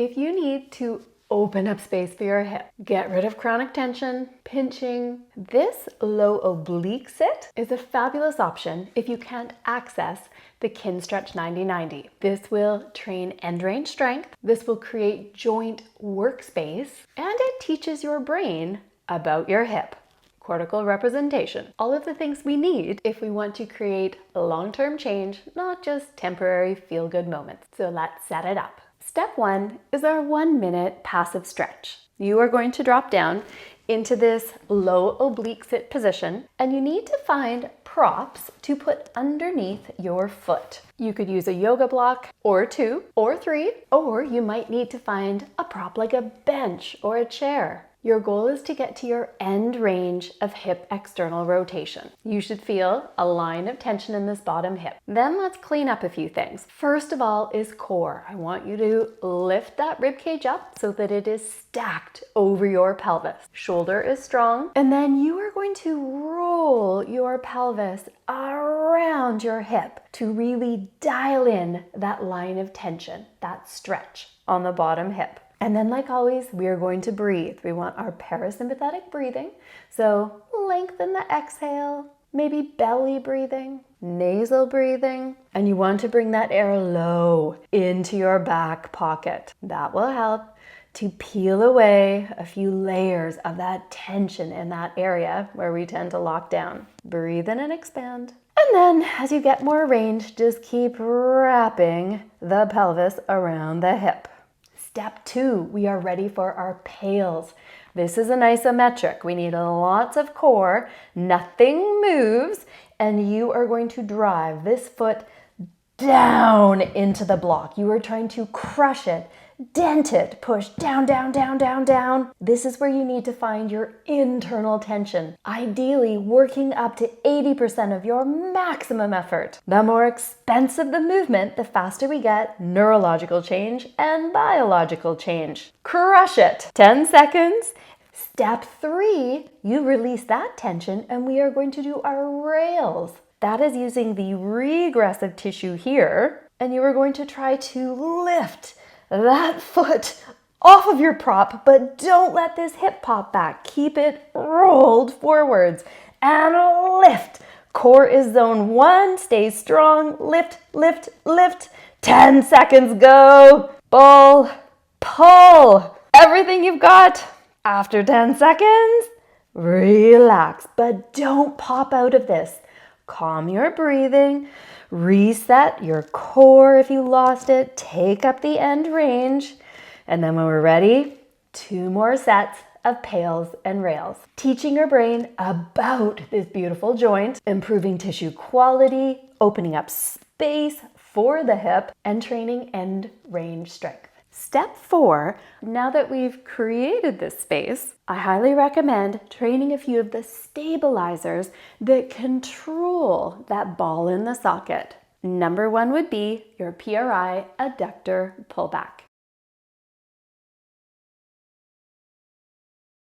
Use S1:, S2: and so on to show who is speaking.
S1: If you need to open up space for your hip, get rid of chronic tension, pinching, this low oblique sit is a fabulous option if you can't access the Kinstretch 90-90. This will train end range strength, this will create joint workspace, and it teaches your brain about your hip. Cortical representation, all of the things we need if we want to create long-term change, not just temporary feel-good moments. So let's set it up. Step 1 is our 1-minute passive stretch. You are going to drop down into this low oblique sit position, and you need to find props to put underneath your foot. You could use a yoga block, or 2, or 3, or you might need to find a prop like a bench or a chair. Your goal is to get to your end range of hip external rotation. You should feel a line of tension in this bottom hip. Then let's clean up a few things. First of all is core. I want you to lift that rib cage up so that it is stacked over your pelvis. Shoulder is strong. And then you are going to roll your pelvis around your hip to really dial in that line of tension, that stretch on the bottom hip. And then, like always, we are going to breathe. We want our parasympathetic breathing. So lengthen the exhale, maybe belly breathing, nasal breathing. And you want to bring that air low into your back pocket. That will help to peel away a few layers of that tension in that area where we tend to lock down. Breathe in and expand. And then as you get more range, just keep wrapping the pelvis around the hip. Step 2, we are ready for our PAILs. This is an isometric. We need lots of core, nothing moves, and you are going to drive this foot down into the block. You are trying to crush it, dent it, push down, down, down, down, down. This is where you need to find your internal tension, ideally working up to 80% of your maximum effort. The more expensive the movement, the faster we get neurological change and biological change. Crush it. 10 seconds. Step 3, you release that tension and we are going to do our rails. That is using the regressive tissue here, and you are going to try to lift that foot off of your prop, but don't let this hip pop back. Keep it rolled forwards and lift. Core is zone 1, stay strong, lift, lift, lift. 10 seconds, go. Pull, pull. Everything you've got. After 10 seconds, relax, but don't pop out of this. Calm your breathing. Reset your core if you lost it, take up the end range, and then when we're ready, 2 more sets of PAILs and rails. Teaching your brain about this beautiful joint, improving tissue quality, opening up space for the hip, and training end range strength. Step 4, now that we've created this space, I highly recommend training a few of the stabilizers that control that ball in the socket. Number 1 would be your PRI adductor pullback.